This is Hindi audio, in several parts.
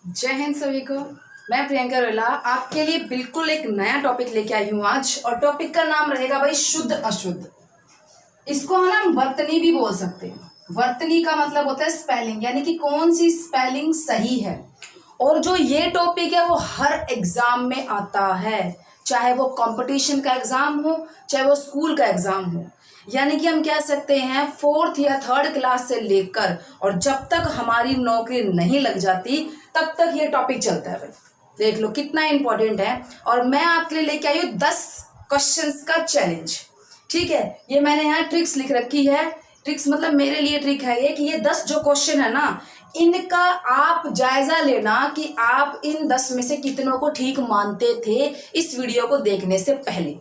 जय हिंद सभी को। मैं प्रियंका रोला आपके लिए बिल्कुल एक नया टॉपिक लेके आई हूँ आज, और टॉपिक का नाम रहेगा भाई शुद्ध अशुद्ध। इसको हम वर्तनी भी बोल सकते हैं। वर्तनी का मतलब होता है स्पेलिंग, यानी कि कौन सी स्पेलिंग सही है। और जो ये टॉपिक है वो हर एग्जाम में आता है, चाहे वो कंपटीशन का एग्जाम हो, चाहे वो स्कूल का एग्जाम हो। यानी कि हम कह सकते हैं फोर्थ या थर्ड क्लास से लेकर और जब तक हमारी नौकरी नहीं लग जाती तब तक ये टॉपिक चलता है भाई। देख लो कितना इंपॉर्टेंट है। और मैं आपके लिए लेके आई हूँ 10 क्वेश्चंस का चैलेंज। ठीक है, ये मैंने यहाँ ट्रिक्स लिख रखी है। ट्रिक्स मतलब मेरे लिए ट्रिक है ये कि ये 10 जो क्वेश्चन है ना, इनका आप जायजा लेना कि आप इन 10 में से कितनों को ठीक मानते थे इस वीडियो को देखने से पहले।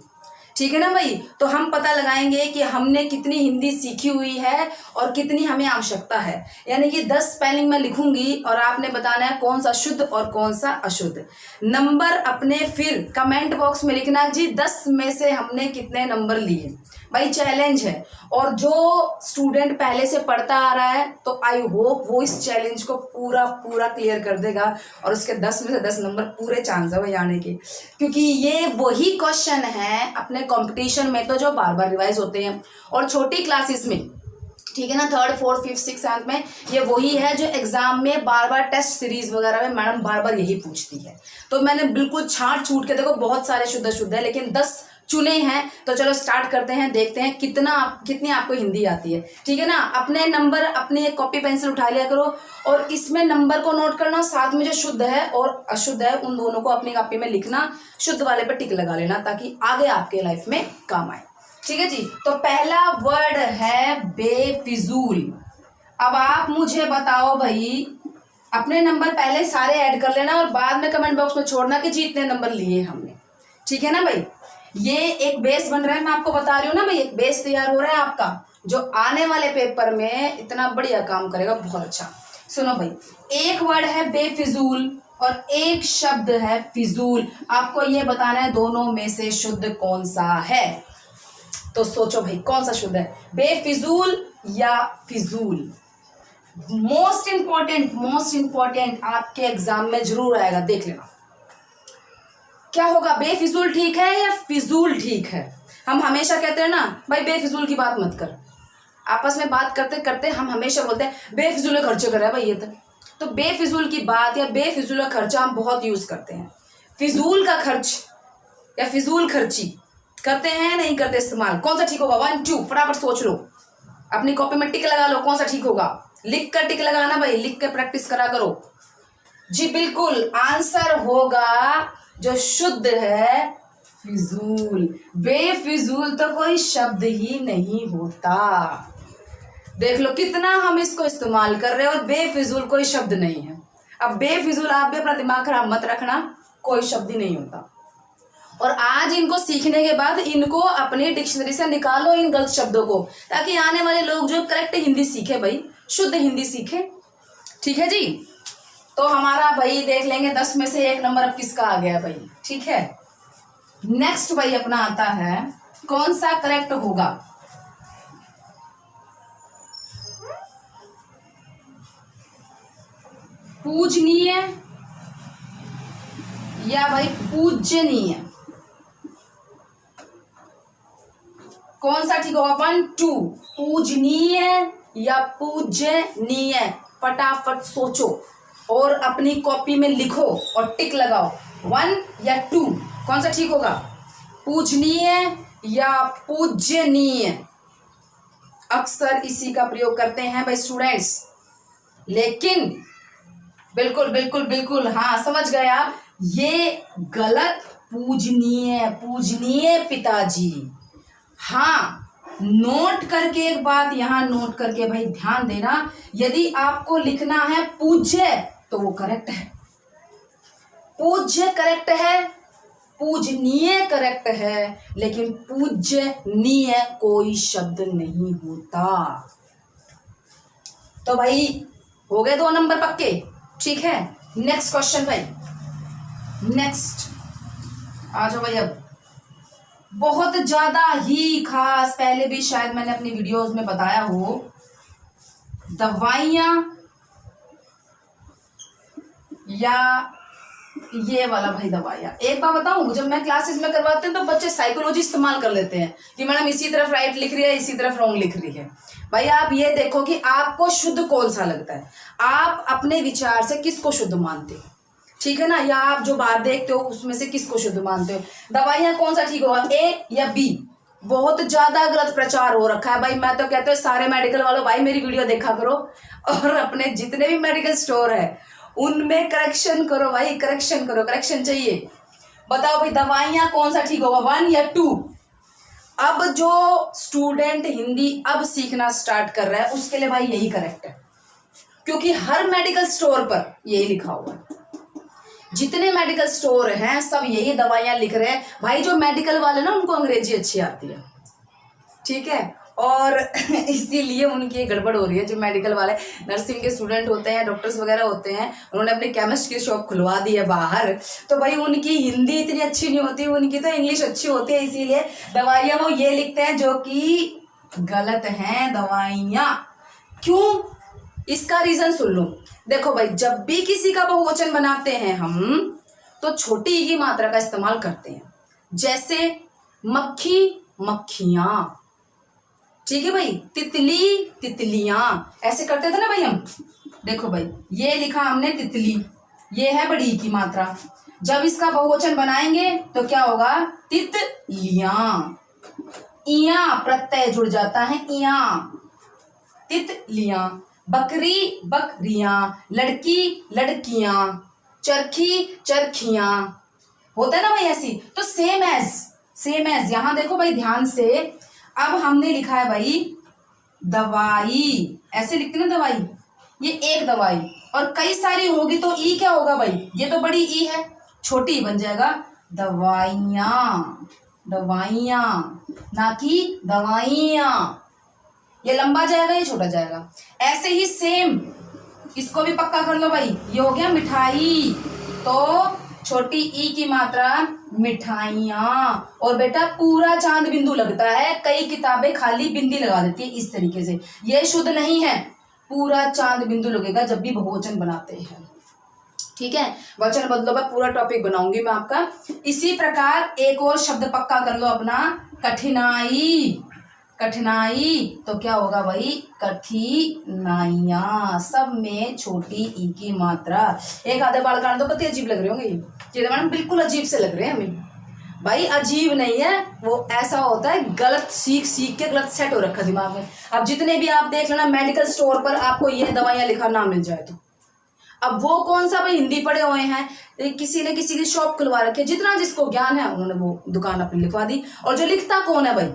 ठीक है ना भाई। तो हम पता लगाएंगे कि हमने कितनी हिंदी सीखी हुई है और कितनी हमें आवश्यकता है। यानी कि 10 स्पेलिंग में लिखूंगी और आपने बताना है कौन सा शुद्ध और कौन सा अशुद्ध। नंबर अपने फिर कमेंट बॉक्स में लिखना जी 10 में से हमने कितने नंबर लिए। भाई चैलेंज है, और जो स्टूडेंट पहले से पढ़ता आ रहा है तो आई होप वो इस चैलेंज को पूरा पूरा क्लियर कर देगा और उसके 10 में से 10 नंबर पूरे चांस है भाई आने के। क्योंकि ये वही क्वेश्चन है अपने कंपटीशन में तो जो बार बार रिवाइज होते हैं, और छोटी क्लासेस में, ठीक है ना, third fourth fifth six seventh में ये वही है जो एग्जाम में बार बार टेस्ट सीरीज वगैरह में मैडम बार बार यही पूछती है। तो मैंने बिल्कुल छांट छूट के, देखो बहुत सारे शुद्ध शुद्ध है लेकिन 10 चुने हैं। तो चलो स्टार्ट करते हैं, देखते हैं कितनी आपको हिंदी आती है। ठीक है ना, अपने नंबर अपनी एक कॉपी पेंसिल उठा लिया करो और इसमें नंबर को नोट करना, साथ में जो शुद्ध है और अशुद्ध है उन दोनों को अपनी कॉपी में लिखना, शुद्ध वाले पर टिक लगा लेना ताकि आगे आपके लाइफ में काम आए। ठीक है जी। तो पहला वर्ड है बेफिजूल। अब आप मुझे बताओ भाई, अपने नंबर पहले सारे ऐड कर लेना और बाद में कमेंट बॉक्स में छोड़ना कि जी इतने नंबर लिए हमने। ठीक है ना भाई। ये एक बेस बन रहा है, मैं आपको बता रही हूँ ना भाई, एक बेस तैयार हो रहा है आपका जो आने वाले पेपर में इतना बढ़िया काम करेगा, बहुत अच्छा। सुनो भाई, एक वर्ड है बेफिजूल और एक शब्द है फिजूल। आपको ये बताना है दोनों में से शुद्ध कौन सा है। तो सोचो भाई कौन सा शुद्ध है, बेफिजूल या फिजूल। मोस्ट इंपॉर्टेंट आपके एग्जाम में जरूर आएगा, देख लेना क्या होगा। बेफिजूल ठीक है या फिजूल ठीक है। हम हमेशा कहते हैं ना भाई बेफिजूल की बात मत कर। आपस में बात करते करते हम हमेशा बोलते हैं बेफिजूल खर्चे कर रहा है भाई ये तो बेफिजूल की बात या बेफिजूल का खर्चा हम बहुत यूज करते हैं। फिजूल का खर्च या फिजूल खर्ची करते हैं नहीं करते इस्तेमाल, कौन सा ठीक होगा। 1 2 फटाफट सोच लो, अपनी कॉपी में टिक लगा लो कौन सा ठीक होगा। लिख कर टिक लगाना भाई, लिख कर प्रैक्टिस करा करो जी। बिल्कुल आंसर होगा जो शुद्ध है फिजूल। बेफिजूल तो कोई शब्द ही नहीं होता। देख लो कितना हम इसको इस्तेमाल कर रहे हैं और बेफिजूल कोई शब्द नहीं है। अब बेफिजूल आप भी अपना दिमाग खराब मत रखना, कोई शब्द ही नहीं होता। और आज इनको सीखने के बाद इनको अपनी डिक्शनरी से निकालो इन गलत शब्दों को, ताकि आने वाले लोग जो करेक्ट हिंदी सीखे भाई, शुद्ध हिंदी सीखे। ठीक है जी। तो हमारा भाई देख लेंगे 10 में से 1 नंबर अब किसका आ गया भाई। ठीक है, नेक्स्ट भाई अपना आता है कौन सा करेक्ट होगा। पूजनीय या भाई पूजनीय, कौन सा ठीक होगा। 1 2 पूजनीय या पूजनीय, फटाफट सोचो और अपनी कॉपी में लिखो और टिक लगाओ 1 या 2 कौन सा ठीक होगा। पूजनीय या पूजनीय, अक्सर इसी का प्रयोग करते हैं भाई स्टूडेंट्स। लेकिन बिल्कुल बिल्कुल बिल्कुल हाँ समझ गया, ये गलत। पूजनीय, पूजनीय पिताजी। हाँ, नोट करके एक बात यहां नोट करके भाई ध्यान देना, यदि आपको लिखना है पूज्य तो वो करेक्ट है, पूज्य करेक्ट है, पूजनीय करेक्ट है, लेकिन पूजनीय कोई शब्द नहीं होता। तो भाई हो गए 2 नंबर पक्के। ठीक है, नेक्स्ट क्वेश्चन भाई, नेक्स्ट आ जाओ भाई। अब बहुत ज्यादा ही खास, पहले भी शायद मैंने अपनी वीडियोस में बताया हो, दवाइयां या ये वाला भाई दवाइयाँ। एक बार बताऊं, जब मैं क्लासेस में करवाते हैं तो बच्चे साइकोलॉजी इस्तेमाल कर लेते हैं कि मैडम इसी तरफ राइट लिख रही है, इसी तरफ रॉन्ग लिख रही है। भाई आप ये देखो कि आपको शुद्ध कौन सा लगता है, आप अपने विचार से किसको शुद्ध मानते हो, ठीक है ना, या आप जो बात देखते हो उसमें से किसको शुद्ध मानते हो। दवाइयाँ कौन सा ठीक होगा, ए या बी। बहुत ज्यादा गलत प्रचार हो रखा है भाई। मैं तो कहता हूँ सारे मेडिकल वालों भाई मेरी वीडियो देखा करो और अपने जितने भी मेडिकल स्टोर है उनमें करेक्शन करो भाई, करेक्शन करो, करेक्शन चाहिए। बताओ भाई दवाइयाँ कौन सा ठीक होगा, 1 या 2। अब जो स्टूडेंट हिंदी अब सीखना स्टार्ट कर रहा है उसके लिए भाई यही करेक्ट है, क्योंकि हर मेडिकल स्टोर पर यही लिखा हुआ है। जितने मेडिकल स्टोर हैं सब यही दवाइयाँ लिख रहे हैं भाई। जो मेडिकल वाले ना उनको अंग्रेजी अच्छी आती है, ठीक है, और इसीलिए उनकी गड़बड़ हो रही है। जो मेडिकल वाले नर्सिंग के स्टूडेंट होते हैं, डॉक्टर्स वगैरह होते हैं, उन्होंने अपनी केमिस्ट की शॉप खुलवा दी है बाहर, तो भाई उनकी हिंदी इतनी अच्छी नहीं होती, उनकी तो इंग्लिश अच्छी होती है, इसीलिए दवाइयाँ वो ये लिखते हैं जो कि गलत हैं दवाइयाँ। क्यों, इसका रीजन सुन लो। देखो भाई जब भी किसी का बहुवचन बनाते हैं हम तो छोटी ई की मात्रा का इस्तेमाल करते हैं, जैसे मक्खी मक्खियां, ठीक है भाई, तितली तितलियां, ऐसे करते थे ना भाई हम। देखो भाई ये लिखा हमने तितली, ये है बड़ी ई की मात्रा, जब इसका बहुवचन बनाएंगे तो क्या होगा, तितलियां। इया प्रत्यय जुड़ जाता है, इया, तितलियां। बकरी बकरियां, लड़की लड़कियां, चरखी चरखियां, होता है ना भाई ऐसी। तो सेम एज यहां देखो भाई ध्यान से, अब हमने लिखा है भाई दवाई, ऐसे लिखते ना दवाई, ये एक दवाई और कई सारी होगी तो ई क्या होगा भाई, ये तो बड़ी ई है, छोटी ई बन जाएगा दवाइयां, दवाइयां, ना कि दवाइयां। ये लंबा जाएगा ये छोटा जाएगा। ऐसे ही सेम इसको भी पक्का कर लो भाई, ये हो गया मिठाई, तो छोटी ई की मात्रा मिठाइयां। और बेटा पूरा चांद बिंदु लगता है, कई किताबें खाली बिंदी लगा देती है इस तरीके से, ये शुद्ध नहीं है, पूरा चांद बिंदु लगेगा जब भी बहुवचन बनाते हैं, ठीक है। वचन बदलो पर पूरा टॉपिक बनाऊंगी मैं आपका। इसी प्रकार एक और शब्द पक्का कर लो अपना, कठिनाई, कठिनाई, तो क्या होगा भाई, कठिनाइयां, सब में छोटी ई की मात्रा। एक आधे बाल काटने तो पति अजीब लग रहे होंगे, ये मैडम बिल्कुल अजीब से लग रहे हैं हमें। भाई अजीब नहीं है, वो ऐसा होता है गलत सीख सीख के गलत सेट हो रखा दिमाग में। अब जितने भी आप देख लेना मेडिकल स्टोर पर आपको ये दवाइयां लिखा ना मिल जाए तो अब वो कौन सा भाई हिंदी पढ़े हुए हैं, किसी ने किसी की शॉप खुलवा रखी है, जितना जिसको ज्ञान है उन्होंने वो दुकान अपनी लिखवा दी। और जो लिखता कौन है भाई,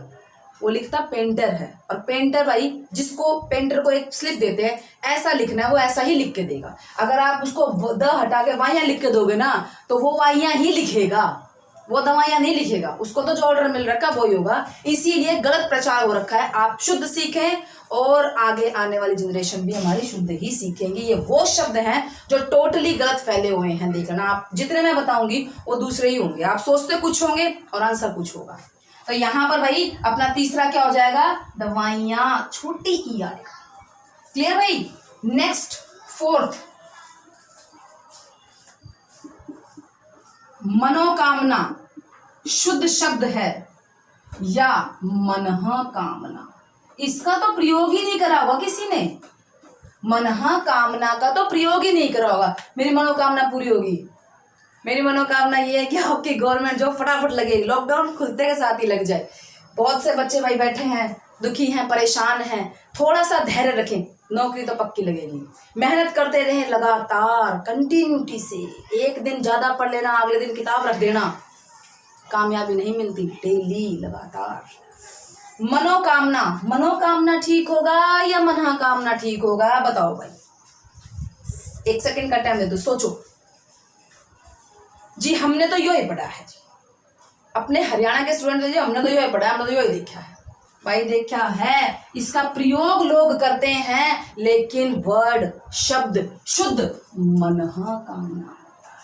वो लिखता पेंटर है, और पेंटर भाई जिसको पेंटर को एक स्लिप देते हैं ऐसा लिखना है वो ऐसा ही लिख के देगा। अगर आप उसको द हटा के वाइयां लिख के दोगे ना तो वो वाइयां ही लिखेगा, वो दवाइयां नहीं लिखेगा, उसको तो जो ऑर्डर मिल रखा है वो ही होगा। इसीलिए गलत प्रचार हो रखा है। आप शुद्ध सीखें और आगे आने वाली जनरेशन भी हमारी शुद्ध ही सीखेंगे। ये वो शब्द हैं जो टोटली गलत फैले हुए हैं, देखना आप जितने मैं बताऊंगी वो दूसरे ही होंगे, आप सोचते कुछ होंगे और आंसर कुछ होगा। तो यहां पर भाई अपना तीसरा क्या हो जाएगा, दवाइयां, छोटी ई आएगा। क्लियर भाई। नेक्स्ट फोर्थ, मनोकामना शुद्ध शब्द है या मनः कामना, इसका तो प्रयोग ही नहीं करा होगा किसी ने, मनः कामना का तो प्रयोग ही नहीं करा होगा। मेरी मनोकामना पूरी होगी, मेरी मनोकामना ये है कि आपकी गवर्नमेंट जॉब फटाफट लगेगी, लॉकडाउन खुलते के साथ ही लग जाए। बहुत से बच्चे भाई बैठे हैं, दुखी हैं, परेशान हैं, थोड़ा सा धैर्य रखें, नौकरी तो पक्की लगेगी। मेहनत करते रहें लगातार कंटिन्यूटी से, एक दिन ज्यादा पढ़ लेना अगले दिन किताब रख देना, कामयाबी नहीं मिलती, डेली लगातार। मनोकामना, मनोकामना ठीक होगा या मनः कामना ठीक होगा, बताओ भाई, 1 सेकंड का टाइम दे दो, सोचो जी। हमने तो यो ही पढ़ा है जी, अपने हरियाणा के स्टूडेंट जी, हमने तो यो ही पढ़ा है, हमने तो यो ही देखा है भाई, देखा है। इसका प्रयोग लोग करते हैं लेकिन वर्ड शब्द शुद्ध मनः कामना होता है।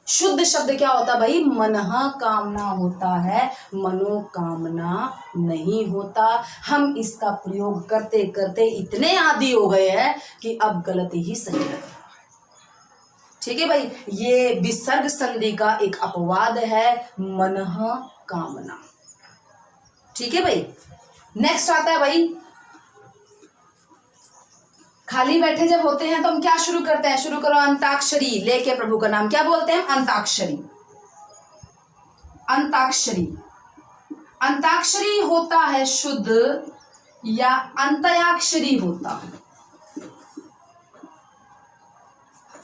शुद्ध शब्द क्या होता है भाई, मनः कामना होता है, मनोकामना नहीं होता। हम इसका प्रयोग करते करते इतने आदी हो गए हैं कि अब गलत ही सही लगता है। ठीक है भाई, ये विसर्ग संधि का एक अपवाद है, मनः कामना। ठीक है भाई। नेक्स्ट आता है भाई, खाली बैठे जब होते हैं तो हम क्या शुरू करते हैं, शुरू करो अंताक्षरी लेके प्रभु का नाम, क्या बोलते हैं, अंताक्षरी। अंताक्षरी, अंताक्षरी होता है शुद्ध या अंतयाक्षरी होता है,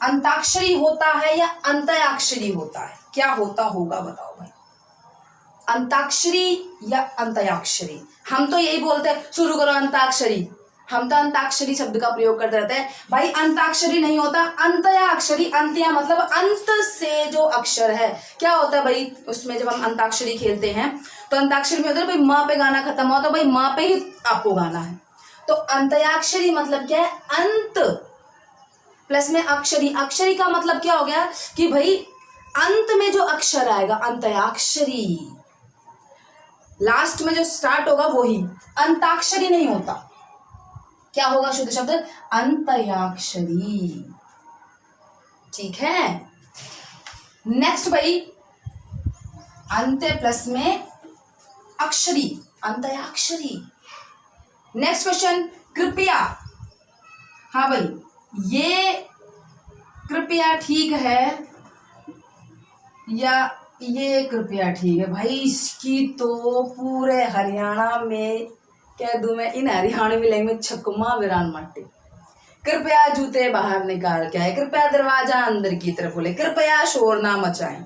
अंताक्षरी होता है या अंतयाक्षरी होता है, क्या होता होगा बताओ भाई, अंताक्षरी या अंतयाक्षरी। हम तो यही बोलते हैं शुरू करो अंताक्षरी, हम तो अंताक्षरी शब्द का प्रयोग करते रहते हैं भाई। अंताक्षरी नहीं होता, अंतयाक्षरी। अंत्या मतलब अंत से जो अक्षर है, क्या होता है भाई उसमें जब हम अंताक्षरी खेलते हैं तो अंताक्षरी में होता है भाई माँ पे गाना खत्म हुआ तो भाई माँ पे ही आपको गाना है। तो अंतयाक्षरी मतलब क्या है, अंत प्लस में अक्षरी। अक्षरी का मतलब क्या हो गया कि भाई अंत में जो अक्षर आएगा अंतयाक्षरी, लास्ट में जो स्टार्ट होगा वही, अंताक्षरी नहीं होता। क्या होगा शुद्ध शब्द, अंतयाक्षरी। ठीक है। नेक्स्ट भाई, अंत्य प्लस में अक्षरी, अंतयाक्षरी। नेक्स्ट क्वेश्चन, कृपया। हाँ भाई, ये कृपया ठीक है या ये कृपया ठीक है भाई, इसकी तो पूरे हरियाणा में कह दूं मैं, इन हरियाणवी लैंग्वेज छक्मा विरान माटे। कृपया जूते बाहर निकाल के आए, कृपया दरवाजा अंदर की तरफ खोले, कृपया शोर ना मचाएं।